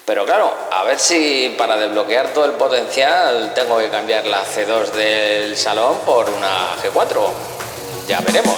Pero claro, a ver si para desbloquear todo el potencial tengo que cambiar la C2 del salón por una G4. Ya veremos.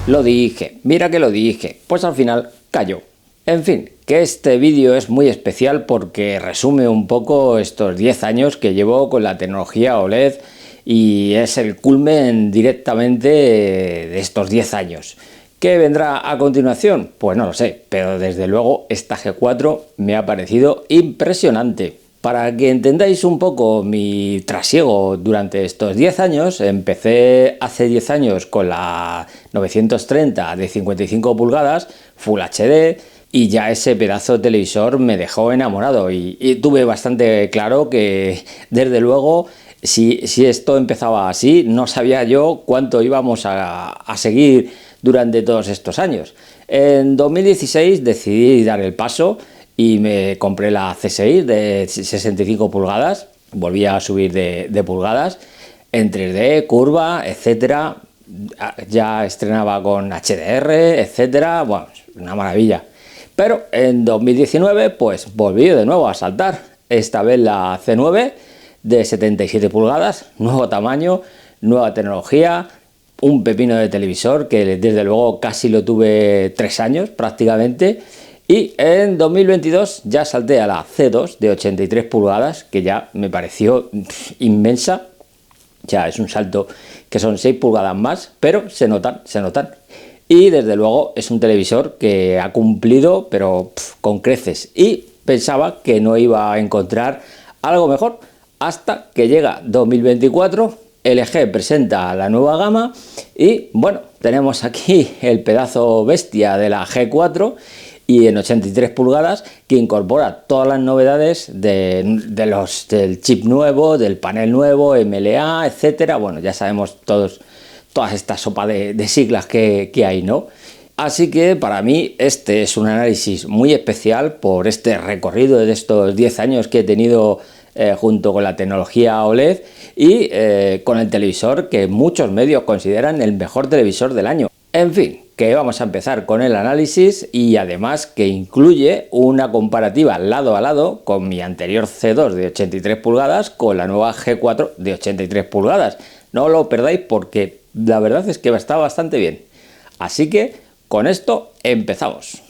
Lo dije, mira que lo dije, pues al final cayó. En fin, que este vídeo es muy especial porque resume un poco estos 10 años que llevo con la tecnología OLED y es el culmen directamente de estos 10 años. ¿Qué vendrá a continuación? Pues no lo sé, pero desde luego esta G4 me ha parecido impresionante. Para que entendáis un poco mi trasiego durante estos 10 años, empecé hace 10 años con la 930 de 55 pulgadas, Full HD, y ya ese pedazo de televisor me dejó enamorado y tuve bastante claro que, desde luego, si esto empezaba así, no sabía yo cuánto íbamos a seguir durante todos estos años. En 2016 decidí dar el paso y me compré la C6 de 65 pulgadas, volví a subir de pulgadas, en 3D, curva, etcétera. Ya estrenaba con HDR, etcétera. Bueno, una maravilla. Pero en 2019 pues volví de nuevo a saltar, esta vez la C9 de 77 pulgadas, nuevo tamaño, nueva tecnología, un pepino de televisor que desde luego casi lo tuve 3 años prácticamente. Y en 2022 ya salté a la C2 de 83 pulgadas, que ya me pareció inmensa. Ya es un salto que son 6 pulgadas más, pero se notan. Y desde luego es un televisor que ha cumplido, pero con creces. Y pensaba que no iba a encontrar algo mejor, hasta que llega 2024, LG presenta la nueva gama y bueno, tenemos aquí el pedazo bestia de la G4 y en 83 pulgadas, que incorpora todas las novedades del chip nuevo, del panel nuevo, MLA, etcétera. Bueno, ya sabemos todas estas sopa de siglas que hay, ¿no? Así que para mí este es un análisis muy especial por este recorrido de estos 10 años que he tenido junto con la tecnología OLED y con el televisor que muchos medios consideran el mejor televisor del año. En fin, que vamos a empezar con el análisis y además que incluye una comparativa lado a lado con mi anterior C2 de 83 pulgadas con la nueva G4 de 83 pulgadas. No lo perdáis porque la verdad es que está bastante bien. Así que con esto empezamos.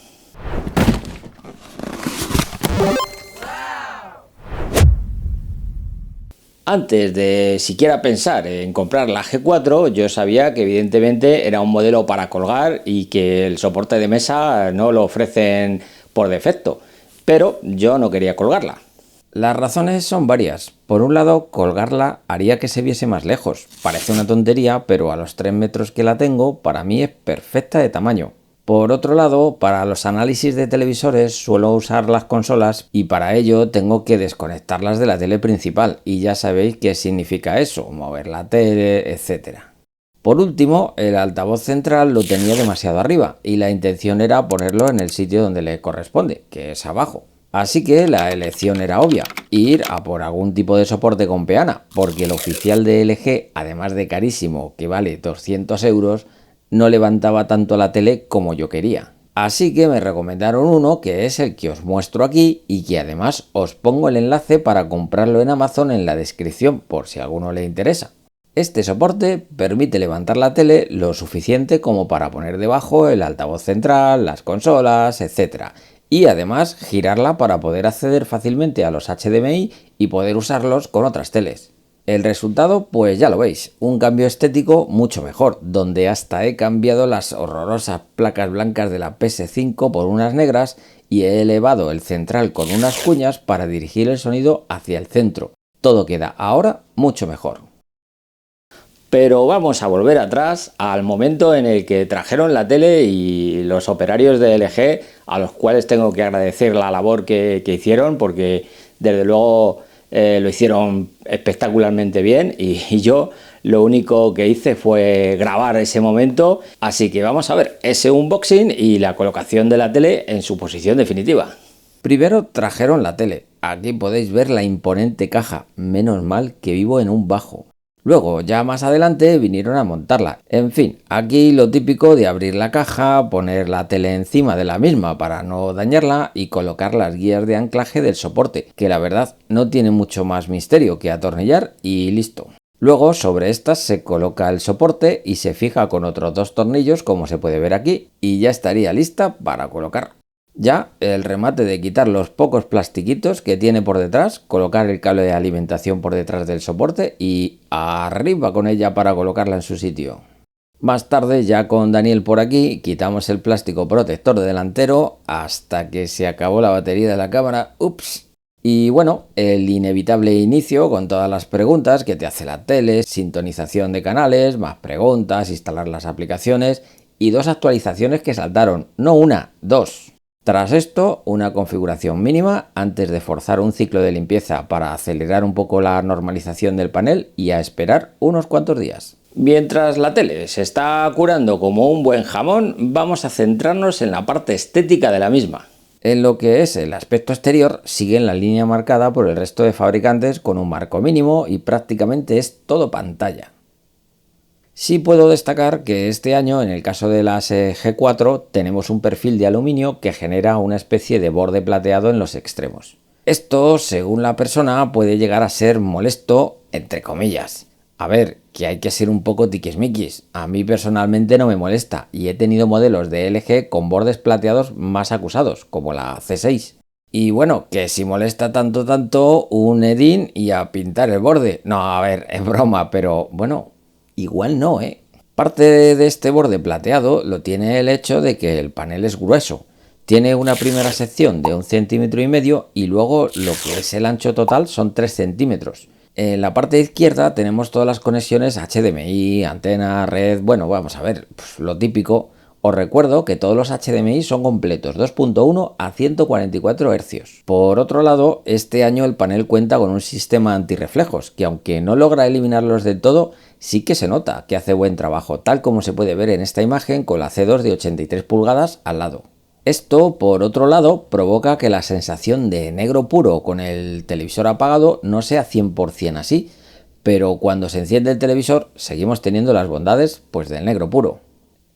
Antes de siquiera pensar en comprar la G4, yo sabía que evidentemente era un modelo para colgar y que el soporte de mesa no lo ofrecen por defecto, pero yo no quería colgarla. Las razones son varias. Por un lado, colgarla haría que se viese más lejos. Parece una tontería, pero a los 3 metros que la tengo, para mí es perfecta de tamaño. Por otro lado, para los análisis de televisores suelo usar las consolas y para ello tengo que desconectarlas de la tele principal y ya sabéis qué significa eso, mover la tele, etc. Por último, el altavoz central lo tenía demasiado arriba y la intención era ponerlo en el sitio donde le corresponde, que es abajo. Así que la elección era obvia, ir a por algún tipo de soporte con peana, porque el oficial de LG, además de carísimo, que vale 200 euros, no levantaba tanto la tele como yo quería. Así que me recomendaron uno que es el que os muestro aquí y que además os pongo el enlace para comprarlo en Amazon en la descripción por si a alguno le interesa. Este soporte permite levantar la tele lo suficiente como para poner debajo el altavoz central, las consolas, etc. Y además girarla para poder acceder fácilmente a los HDMI y poder usarlos con otras teles. El resultado, pues ya lo veis, un cambio estético mucho mejor, donde hasta he cambiado las horrorosas placas blancas de la PS5 por unas negras y he elevado el central con unas cuñas para dirigir el sonido hacia el centro. Todo queda ahora mucho mejor. Pero vamos a volver atrás al momento en el que trajeron la tele y los operarios de LG, a los cuales tengo que agradecer la labor que hicieron, porque desde luego lo hicieron espectacularmente bien y yo Lo único que hice fue grabar ese momento, así que vamos a ver ese unboxing y la colocación de la tele en su posición definitiva. Primero trajeron la tele. Aquí podéis ver la imponente caja. Menos mal que vivo en un bajo. Luego, ya más adelante, vinieron a montarla. En fin, aquí lo típico de abrir la caja, poner la tele encima de la misma para no dañarla y colocar las guías de anclaje del soporte, que la verdad no tiene mucho más misterio que atornillar y listo. Luego, sobre estas se coloca el soporte y se fija con otros 2 tornillos, como se puede ver aquí, y ya estaría lista para colocar. Ya el remate de quitar los pocos plastiquitos que tiene por detrás, colocar el cable de alimentación por detrás del soporte y arriba con ella para colocarla en su sitio. Más tarde, ya con Daniel por aquí, quitamos el plástico protector delantero hasta que se acabó la batería de la cámara. ¡Ups! Y bueno, el inevitable inicio con todas las preguntas que te hace la tele, sintonización de canales, más preguntas, instalar las aplicaciones y 2 actualizaciones que saltaron, no una, 2. Tras esto, una configuración mínima antes de forzar un ciclo de limpieza para acelerar un poco la normalización del panel y a esperar unos cuantos días. Mientras la tele se está curando como un buen jamón, vamos a centrarnos en la parte estética de la misma. En lo que es el aspecto exterior, sigue en la línea marcada por el resto de fabricantes con un marco mínimo y prácticamente es todo pantalla. Sí puedo destacar que este año, en el caso de las G4, tenemos un perfil de aluminio que genera una especie de borde plateado en los extremos. Esto, según la persona, puede llegar a ser molesto, entre comillas. A ver, que hay que ser un poco tiquismiquis. A mí personalmente no me molesta y he tenido modelos de LG con bordes plateados más acusados, como la C6. Y bueno, que si molesta tanto, un Edin y a pintar el borde. No, a ver, es broma, pero bueno, igual no, ¿eh? Parte de este borde plateado lo tiene el hecho de que el panel es grueso. Tiene una primera sección de 1,5 centímetros y luego lo que es el ancho total son 3 centímetros. En la parte izquierda tenemos todas las conexiones HDMI, antena, red, bueno, vamos a ver, pues lo típico. Os recuerdo que todos los HDMI son completos, 2.1 a 144 Hz. Por otro lado, este año el panel cuenta con un sistema antirreflejos, que aunque no logra eliminarlos del todo, sí que se nota que hace buen trabajo, tal como se puede ver en esta imagen con la C2 de 83 pulgadas al lado. Esto, por otro lado, provoca que la sensación de negro puro con el televisor apagado no sea 100% así, pero cuando se enciende el televisor seguimos teniendo las bondades pues del negro puro.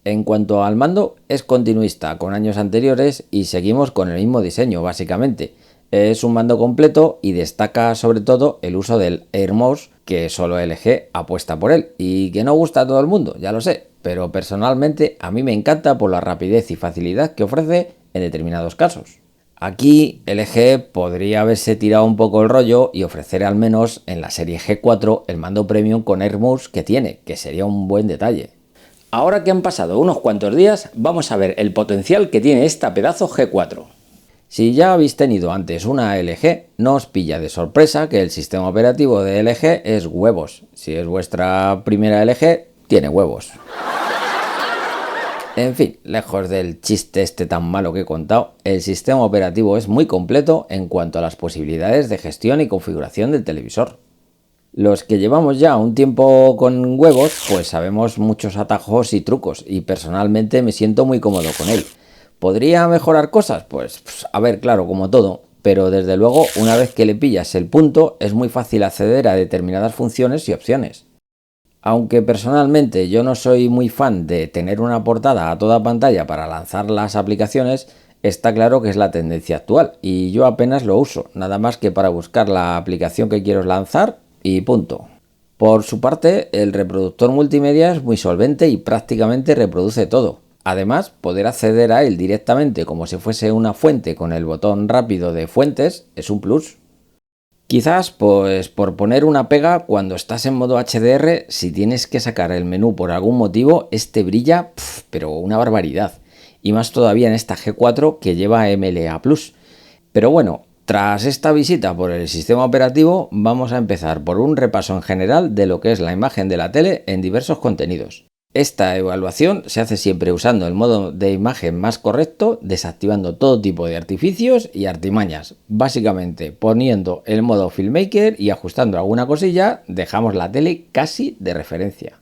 En cuanto al mando, es continuista con años anteriores y seguimos con el mismo diseño básicamente. Es un mando completo y destaca sobre todo el uso del Air Mouse, que solo LG apuesta por él y que no gusta a todo el mundo, ya lo sé, pero personalmente a mí me encanta por la rapidez y facilidad que ofrece en determinados casos. Aquí LG podría haberse tirado un poco el rollo y ofrecer al menos en la serie G4 el mando premium con Air Mouse que tiene, que sería un buen detalle. Ahora que han pasado unos cuantos días, vamos a ver el potencial que tiene esta pedazo G4. Si ya habéis tenido antes una LG, no os pilla de sorpresa que el sistema operativo de LG es huevos. Si es vuestra primera LG, tiene huevos. En fin, lejos del chiste este tan malo que he contado, el sistema operativo es muy completo en cuanto a las posibilidades de gestión y configuración del televisor. Los que llevamos ya un tiempo con huevos, pues sabemos muchos atajos y trucos y personalmente me siento muy cómodo con él. ¿Podría mejorar cosas? Pues a ver, claro, como todo, pero desde luego una vez que le pillas el punto es muy fácil acceder a determinadas funciones y opciones. Aunque personalmente yo no soy muy fan de tener una portada a toda pantalla para lanzar las aplicaciones, está claro que es la tendencia actual y yo apenas lo uso, nada más que para buscar la aplicación que quiero lanzar y punto. Por su parte, el reproductor multimedia es muy solvente y prácticamente reproduce todo. Además, poder acceder a él directamente como si fuese una fuente con el botón rápido de fuentes es un plus. Quizás, pues por poner una pega, cuando estás en modo HDR, si tienes que sacar el menú por algún motivo, este brilla, pero una barbaridad. Y más todavía en esta G4 que lleva MLA+. Pero bueno, tras esta visita por el sistema operativo, vamos a empezar por un repaso en general de lo que es la imagen de la tele en diversos contenidos. Esta evaluación se hace siempre usando el modo de imagen más correcto, desactivando todo tipo de artificios y artimañas. Básicamente poniendo el modo filmmaker y ajustando alguna cosilla, dejamos la tele casi de referencia.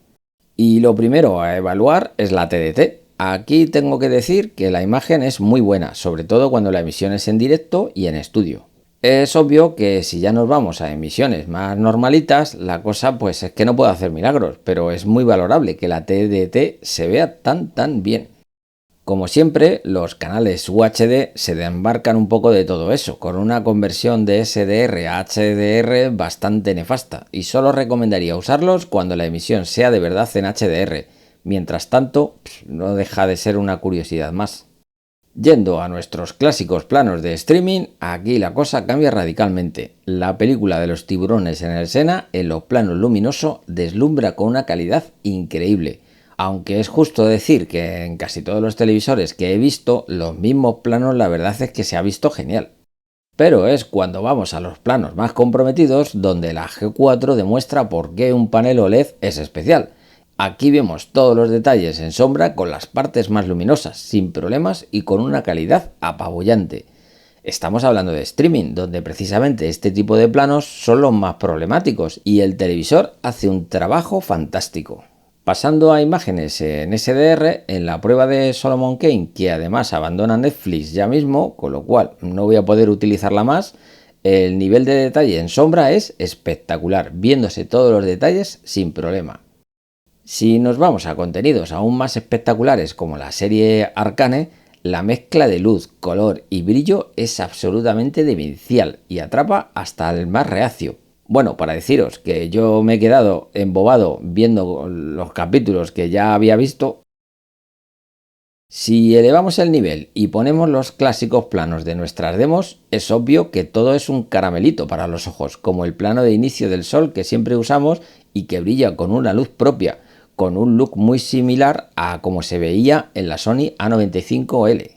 Y lo primero a evaluar es la TDT. Aquí tengo que decir que la imagen es muy buena, sobre todo cuando la emisión es en directo y en estudio. Es obvio que si ya nos vamos a emisiones más normalitas, la cosa pues es que no puedo hacer milagros, pero es muy valorable que la TDT se vea tan bien. Como siempre, los canales UHD se embarcan un poco de todo eso, con una conversión de SDR a HDR bastante nefasta, y solo recomendaría usarlos cuando la emisión sea de verdad en HDR. Mientras tanto, no deja de ser una curiosidad más. Yendo a nuestros clásicos planos de streaming, aquí la cosa cambia radicalmente. La película de los tiburones en el Sena, en los planos luminosos, deslumbra con una calidad increíble. Aunque es justo decir que en casi todos los televisores que he visto, los mismos planos la verdad es que se ha visto genial. Pero es cuando vamos a los planos más comprometidos donde la G4 demuestra por qué un panel OLED es especial. Aquí vemos todos los detalles en sombra con las partes más luminosas, sin problemas y con una calidad apabullante. Estamos hablando de streaming, donde precisamente este tipo de planos son los más problemáticos y el televisor hace un trabajo fantástico. Pasando a imágenes en SDR, en la prueba de Solomon Kane, que además abandona Netflix ya mismo, con lo cual no voy a poder utilizarla más, el nivel de detalle en sombra es espectacular, viéndose todos los detalles sin problema. Si nos vamos a contenidos aún más espectaculares como la serie Arcane, la mezcla de luz, color y brillo es absolutamente demencial y atrapa hasta el más reacio. Bueno, para deciros que yo me he quedado embobado viendo los capítulos que ya había visto. Si elevamos el nivel y ponemos los clásicos planos de nuestras demos, es obvio que todo es un caramelito para los ojos, como el plano de inicio del sol que siempre usamos y que brilla con una luz propia, con un look muy similar a como se veía en la Sony A95L.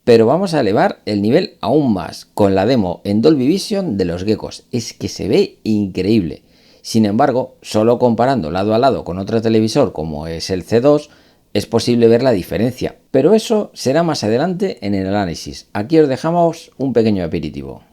Pero vamos a elevar el nivel aún más con la demo en Dolby Vision de los geckos, es que se ve increíble. Sin embargo, solo comparando lado a lado con otro televisor como es el C2, es posible ver la diferencia, pero eso será más adelante en el análisis. Aquí os dejamos un pequeño aperitivo.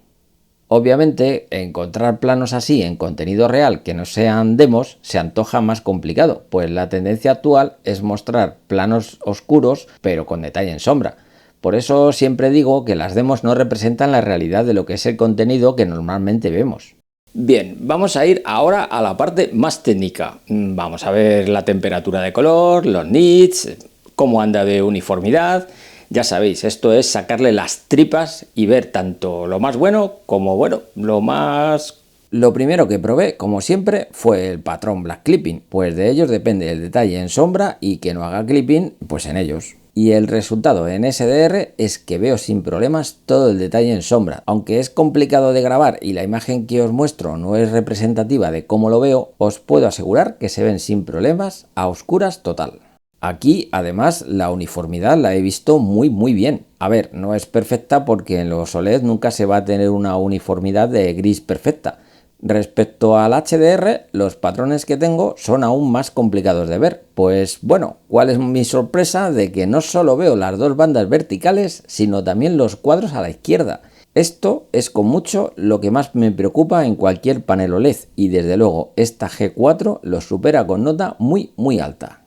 Obviamente, encontrar planos así en contenido real que no sean demos se antoja más complicado, pues la tendencia actual es mostrar planos oscuros pero con detalle en sombra. Por eso siempre digo que las demos no representan la realidad de lo que es el contenido que normalmente vemos. Bien, vamos a ir ahora a la parte más técnica. Vamos a ver la temperatura de color, los nits, cómo anda de uniformidad. Ya sabéis, esto es sacarle las tripas y ver tanto lo más bueno como lo más... Lo primero que probé, como siempre, fue el patrón Black Clipping, pues de ellos depende el detalle en sombra y que no haga clipping, pues en ellos. Y el resultado en SDR es que veo sin problemas todo el detalle en sombra. Aunque es complicado de grabar y la imagen que os muestro no es representativa de cómo lo veo, os puedo asegurar que se ven sin problemas a oscuras total. Aquí, además, la uniformidad la he visto muy bien. A ver, no es perfecta porque en los OLED nunca se va a tener una uniformidad de gris perfecta. Respecto al HDR, los patrones que tengo son aún más complicados de ver. Pues bueno, ¿cuál es mi sorpresa? De que no solo veo las dos bandas verticales, sino también los cuadros a la izquierda. Esto es con mucho lo que más me preocupa en cualquier panel OLED y desde luego esta G4 lo supera con nota muy alta.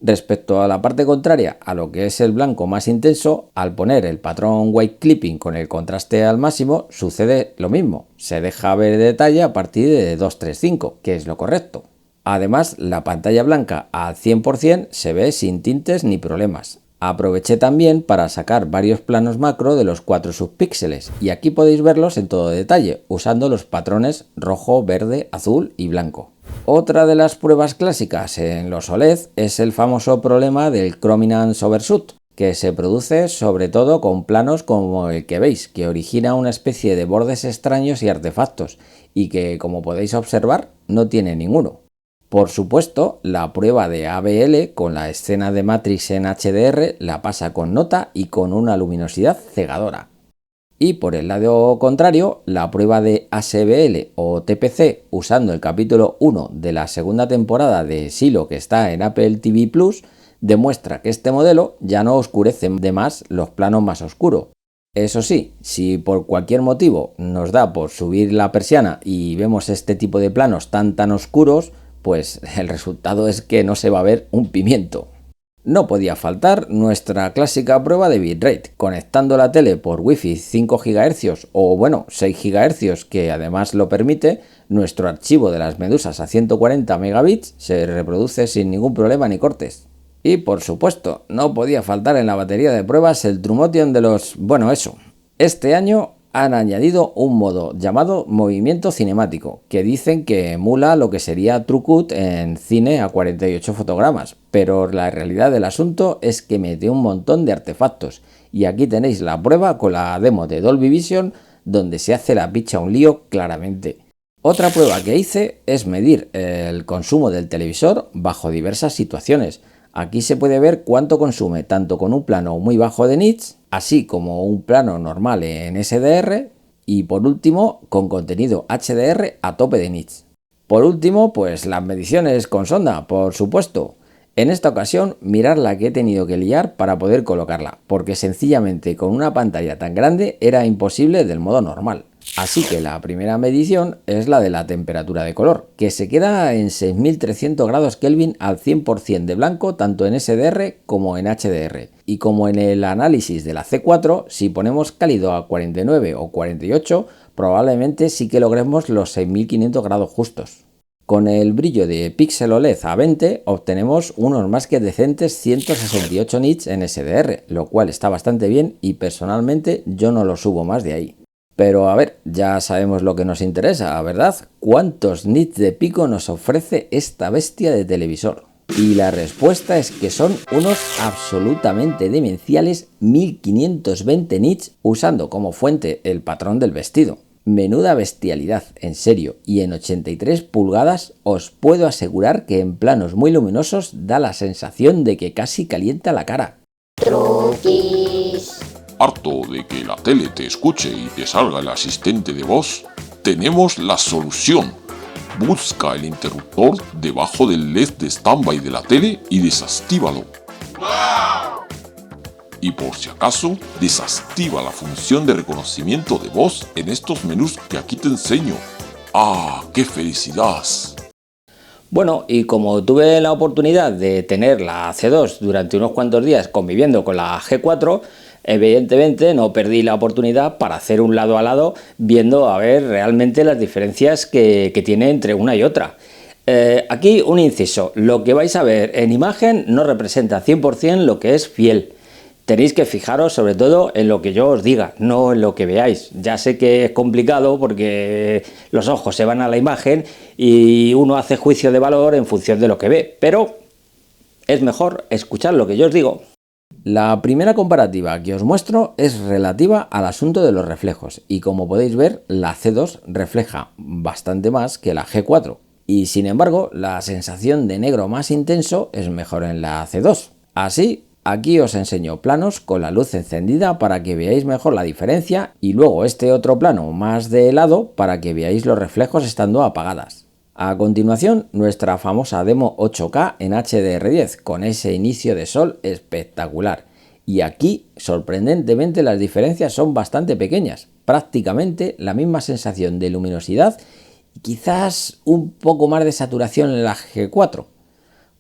Respecto a la parte contraria, a lo que es el blanco más intenso, al poner el patrón White Clipping con el contraste al máximo, sucede lo mismo. Se deja ver detalle a partir de 235, que es lo correcto. Además, la pantalla blanca al 100% se ve sin tintes ni problemas. Aproveché también para sacar varios planos macro de los 4 subpíxeles, y aquí podéis verlos en todo detalle, usando los patrones rojo, verde, azul y blanco. Otra de las pruebas clásicas en los OLED es el famoso problema del Chrominance Overshoot, que se produce sobre todo con planos como el que veis, que origina una especie de bordes extraños y artefactos, y que, como podéis observar, no tiene ninguno. Por supuesto, la prueba de ABL con la escena de Matrix en HDR la pasa con nota y con una luminosidad cegadora. Y por el lado contrario, la prueba de ASBL o TPC usando el capítulo 1 de la segunda temporada de Silo que está en Apple TV Plus demuestra que este modelo ya no oscurece de más los planos más oscuros. Eso sí, si por cualquier motivo nos da por subir la persiana y vemos este tipo de planos tan oscuros, pues el resultado es que no se va a ver un pimiento. No podía faltar nuestra clásica prueba de bitrate, conectando la tele por Wi-Fi 5 GHz o 6 GHz, que además lo permite, nuestro archivo de las medusas a 140 megabits se reproduce sin ningún problema ni cortes. Y por supuesto, no podía faltar en la batería de pruebas el Trumotion de los... Este año han añadido un modo llamado movimiento cinemático, que dicen que emula lo que sería TrueCut en cine a 48 fotogramas, pero la realidad del asunto es que mete un montón de artefactos, y aquí tenéis la prueba con la demo de Dolby Vision, donde se hace la picha un lío claramente. Otra prueba que hice es medir el consumo del televisor bajo diversas situaciones. Aquí se puede ver cuánto consume tanto con un plano muy bajo de nits, así como un plano normal en SDR y por último con contenido HDR a tope de nits. Por último, pues las mediciones con sonda, por supuesto. En esta ocasión, mirar la que he tenido que liar para poder colocarla, porque sencillamente con una pantalla tan grande era imposible del modo normal. Así que la primera medición es la de la temperatura de color, que se queda en 6300 grados Kelvin al 100% de blanco tanto en SDR como en HDR. Y como en el análisis de la C4, si ponemos cálido a 49 o 48, probablemente sí que logremos los 6500 grados justos. Con el brillo de Pixel OLED a 20 obtenemos unos más que decentes 168 nits en SDR, lo cual está bastante bien y personalmente yo no lo subo más de ahí. Pero a ver, ya sabemos lo que nos interesa, ¿verdad? ¿Cuántos nits de pico nos ofrece esta bestia de televisor? Y la respuesta es que son unos absolutamente demenciales 1520 nits usando como fuente el patrón del vestido. Menuda bestialidad, en serio, y en 83 pulgadas os puedo asegurar que en planos muy luminosos da la sensación de que casi calienta la cara. Truquis. ¿Harto de que la tele te escuche y te salga el asistente de voz? Tenemos la solución. Busca el interruptor debajo del LED de standby de la tele y desactívalo. Y por si acaso, desactiva la función de reconocimiento de voz en estos menús que aquí te enseño. ¡Ah, qué felicidad! Bueno, y como tuve la oportunidad de tener la C2 durante unos cuantos días conviviendo con la G4, evidentemente no perdí la oportunidad para hacer un lado a lado viendo a ver realmente las diferencias que tiene entre una y otra. Aquí un inciso, lo que vais a ver en imagen no representa 100% lo que es fiel. Tenéis que fijaros sobre todo en lo que yo os diga, no en lo que veáis. Ya sé que es complicado porque los ojos se van a la imagen y uno hace juicio de valor en función de lo que ve, pero es mejor escuchar lo que yo os digo. La primera comparativa que os muestro es relativa al asunto de los reflejos y como podéis ver la C2 refleja bastante más que la G4 y sin embargo la sensación de negro más intenso es mejor en la C2. Así, aquí os enseño planos con la luz encendida para que veáis mejor la diferencia y luego este otro plano más de lado para que veáis los reflejos estando apagadas. A continuación, nuestra famosa demo 8K en HDR10 con ese inicio de sol espectacular. Y aquí, sorprendentemente, las diferencias son bastante pequeñas, prácticamente la misma sensación de luminosidad y quizás un poco más de saturación en la G4.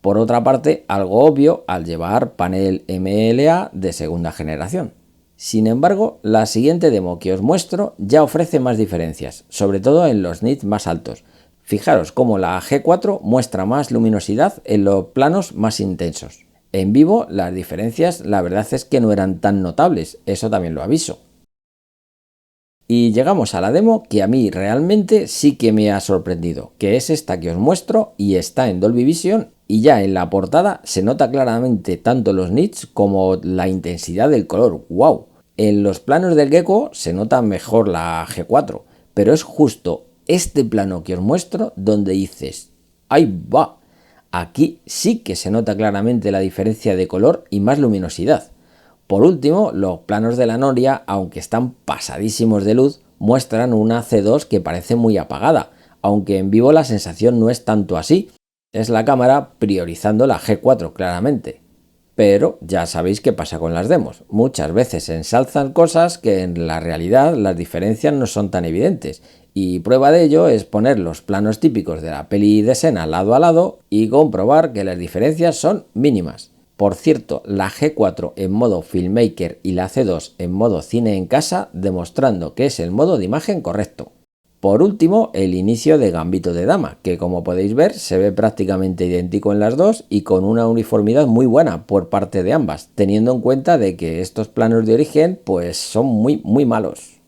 Por otra parte, algo obvio al llevar panel MLA de segunda generación. Sin embargo, la siguiente demo que os muestro ya ofrece más diferencias, sobre todo en los nits más altos. Fijaros cómo la G4 muestra más luminosidad en los planos más intensos. En vivo las diferencias la verdad es que no eran tan notables, eso también lo aviso. Y llegamos a la demo que a mí realmente sí que me ha sorprendido, que es esta que os muestro y está en Dolby Vision y ya en la portada se nota claramente tanto los nits como la intensidad del color. ¡Wow! En los planos del gecko se nota mejor la G4, pero es justo este plano que os muestro donde dices, ¡ahí va! Aquí sí que se nota claramente la diferencia de color y más luminosidad. Por último, los planos de la noria, aunque están pasadísimos de luz, muestran una C2 que parece muy apagada, aunque en vivo la sensación no es tanto así. Es la cámara priorizando la G4 claramente. Pero ya sabéis qué pasa con las demos. Muchas veces se ensalzan cosas que en la realidad las diferencias no son tan evidentes. Y prueba de ello es poner los planos típicos de la peli de escena lado a lado y comprobar que las diferencias son mínimas. Por cierto, la G4 en modo Filmmaker y la C2 en modo Cine en casa, demostrando que es el modo de imagen correcto. Por último, el inicio de Gambito de Dama, que como podéis ver se ve prácticamente idéntico en las dos y con una uniformidad muy buena por parte de ambas, teniendo en cuenta de que estos planos de origen pues son muy malos.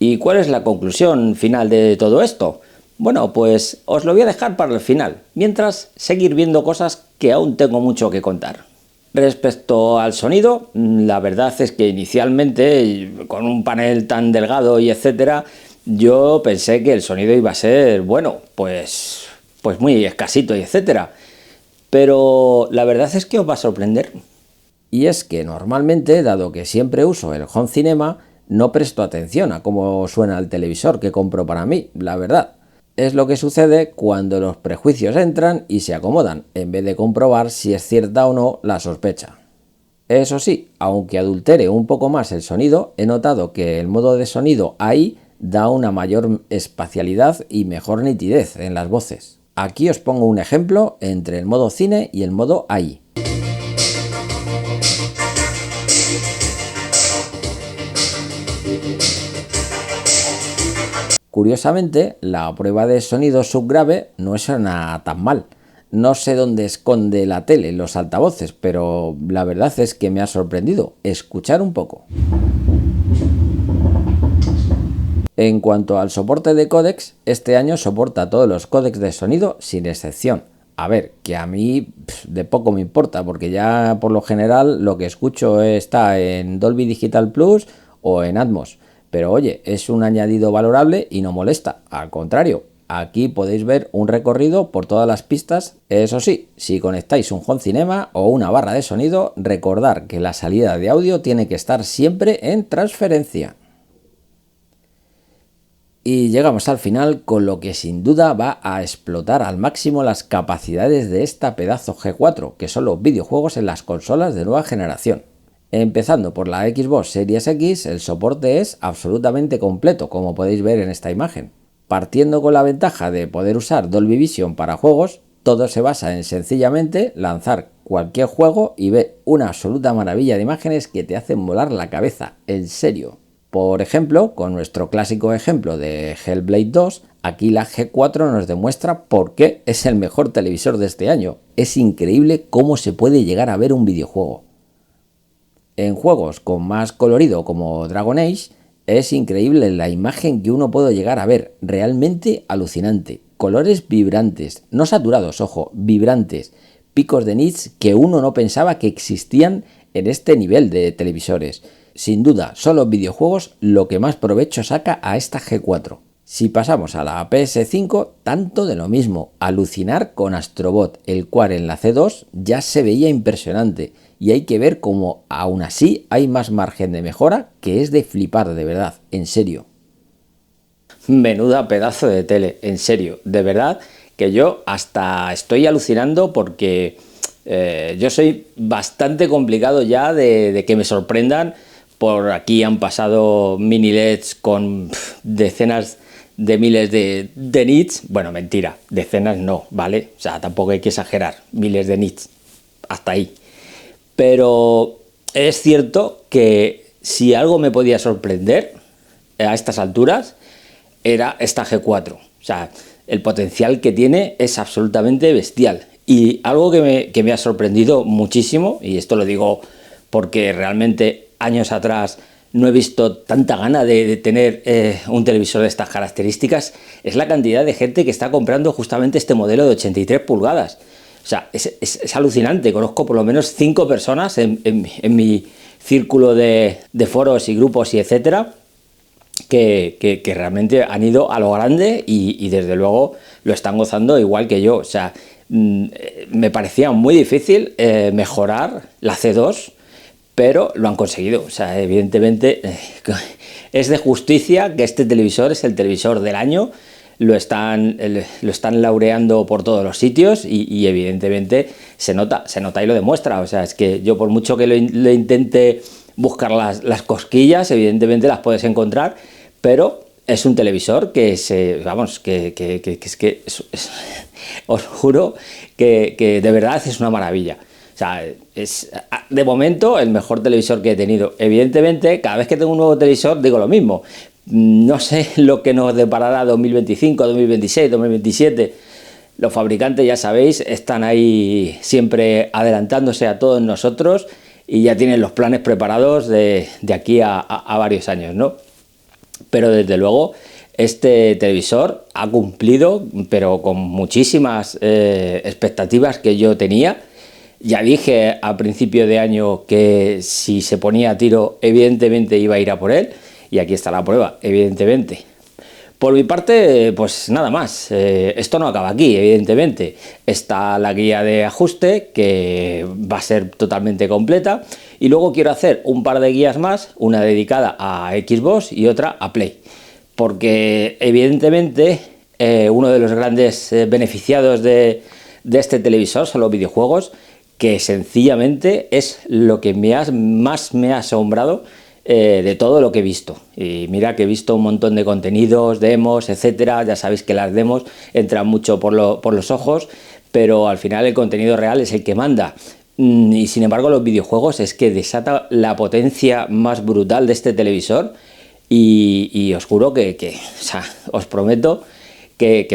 ¿Y cuál es la conclusión final de todo esto? Bueno, pues os lo voy a dejar para el final, mientras seguir viendo cosas que aún tengo mucho que contar. Respecto al sonido, la verdad es que inicialmente, con un panel tan delgado y etcétera, yo pensé que el sonido iba a ser, bueno, pues muy escasito y etcétera. Pero la verdad es que os va a sorprender. Y es que normalmente, dado que siempre uso el home cinema, no presto atención a cómo suena el televisor que compro para mí, la verdad. Es lo que sucede cuando los prejuicios entran y se acomodan, en vez de comprobar si es cierta o no la sospecha. Eso sí, aunque adultere un poco más el sonido, he notado que el modo de sonido AI da una mayor espacialidad y mejor nitidez en las voces. Aquí os pongo un ejemplo entre el modo cine y el modo AI. Curiosamente, la prueba de sonido subgrave no suena tan mal. No sé dónde esconde la tele los altavoces, pero la verdad es que me ha sorprendido. Escuchar un poco. En cuanto al soporte de códecs, este año soporta todos los códecs de sonido sin excepción. A ver, que a mí de poco me importa, porque ya por lo general lo que escucho está en Dolby Digital Plus o en Atmos. Pero oye, es un añadido valorable y no molesta, al contrario. Aquí podéis ver un recorrido por todas las pistas. Eso sí, si conectáis un home cinema o una barra de sonido, recordad que la salida de audio tiene que estar siempre en transferencia. Y llegamos al final con lo que sin duda va a explotar al máximo las capacidades de esta pedazo G4, que son los videojuegos en las consolas de nueva generación. Empezando por la Xbox Series X, el soporte es absolutamente completo, como podéis ver en esta imagen. Partiendo con la ventaja de poder usar Dolby Vision para juegos, todo se basa en sencillamente lanzar cualquier juego y ver una absoluta maravilla de imágenes que te hacen volar la cabeza, en serio. Por ejemplo, con nuestro clásico ejemplo de Hellblade 2, aquí la G4 nos demuestra por qué es el mejor televisor de este año. Es increíble cómo se puede llegar a ver un videojuego. En juegos con más colorido como Dragon Age, es increíble la imagen que uno puede llegar a ver, realmente alucinante. Colores vibrantes, no saturados, ojo, vibrantes, picos de nits que uno no pensaba que existían en este nivel de televisores. Sin duda, son los videojuegos lo que más provecho saca a esta G4. Si pasamos a la PS5, tanto de lo mismo, alucinar con Astrobot, el cual en la C2 ya se veía impresionante. Y hay que ver cómo aún así hay más margen de mejora, que es de flipar, de verdad, en serio. Menuda pedazo de tele, en serio, de verdad que yo hasta estoy alucinando porque yo soy bastante complicado ya de que me sorprendan. Por aquí han pasado mini LEDs con decenas de miles de nits. Bueno, mentira, decenas no, ¿vale? O sea, tampoco hay que exagerar, miles de nits, hasta ahí. Pero es cierto que si algo me podía sorprender a estas alturas era esta G4. O sea, el potencial que tiene es absolutamente bestial. Y algo que me ha sorprendido muchísimo, y esto lo digo porque realmente años atrás no he visto tanta gana de tener un televisor de estas características, es la cantidad de gente que está comprando justamente este modelo de 83 pulgadas. O sea, es alucinante. Conozco por lo menos 5 personas en mi círculo de foros y grupos y etcétera que realmente han ido a lo grande y desde luego lo están gozando igual que yo. O sea, me parecía muy difícil mejorar la C2, pero lo han conseguido. O sea, evidentemente es de justicia que este televisor es el televisor del año. Lo están laureando por todos los sitios y evidentemente se nota y lo demuestra. O sea, es que yo por mucho que le intente buscar las cosquillas, evidentemente las puedes encontrar, pero es un televisor que os juro que de verdad es una maravilla. O sea, es de momento el mejor televisor que he tenido. Evidentemente, cada vez que tengo un nuevo televisor digo lo mismo. No sé lo que nos deparará 2025, 2026, 2027. Los fabricantes, ya sabéis, están ahí siempre adelantándose a todos nosotros y ya tienen los planes preparados de aquí a varios años, ¿no? Pero desde luego este televisor ha cumplido, pero con muchísimas expectativas que yo tenía. Ya dije a principio de año que si se ponía a tiro, evidentemente iba a ir a por él. Y aquí está la prueba, evidentemente. Por mi parte, pues nada más. Esto no acaba aquí, evidentemente. Está la guía de ajuste, que va a ser totalmente completa. Y luego quiero hacer un par de guías más, una dedicada a Xbox y otra a Play. Porque evidentemente uno de los grandes beneficiados de este televisor son los videojuegos, que sencillamente es lo que más me ha asombrado de todo lo que he visto. Y mira que he visto un montón de contenidos, demos, etcétera. Ya sabéis que las demos entran mucho por los ojos, pero al final el contenido real es el que manda. Y sin embargo los videojuegos es que desata la potencia más brutal de este televisor y os juro que o sea, os prometo que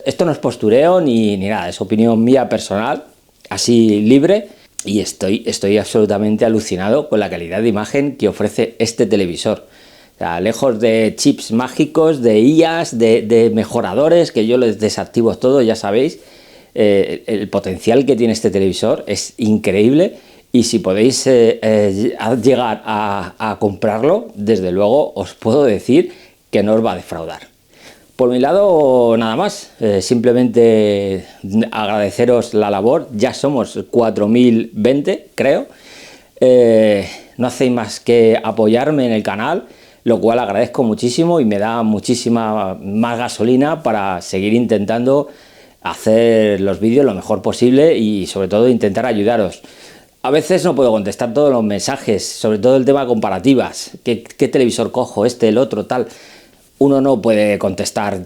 esto no es postureo ni nada, es opinión mía personal, así libre. Y estoy absolutamente alucinado con la calidad de imagen que ofrece este televisor. O sea, lejos de chips mágicos, de IAs, de mejoradores, que yo les desactivo todo, ya sabéis, el potencial que tiene este televisor es increíble. Y si podéis llegar a comprarlo, desde luego os puedo decir que no os va a defraudar. Por mi lado, nada más, simplemente agradeceros la labor. Ya somos 4020, creo. No hacéis más que apoyarme en el canal, lo cual agradezco muchísimo y me da muchísima más gasolina para seguir intentando hacer los vídeos lo mejor posible y sobre todo intentar ayudaros. A veces no puedo contestar todos los mensajes, sobre todo el tema de comparativas. ¿Qué televisor cojo? Este, el otro, tal. Uno no puede contestar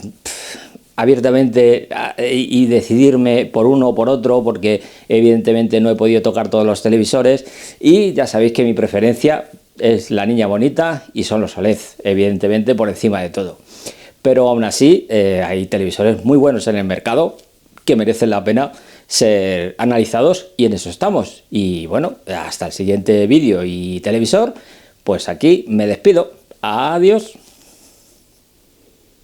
abiertamente y decidirme por uno o por otro, porque evidentemente no he podido tocar todos los televisores y ya sabéis que mi preferencia es la niña bonita y son los OLED, evidentemente por encima de todo. Pero aún así hay televisores muy buenos en el mercado que merecen la pena ser analizados y en eso estamos. Y bueno, hasta el siguiente vídeo y televisor, pues aquí me despido. Adiós.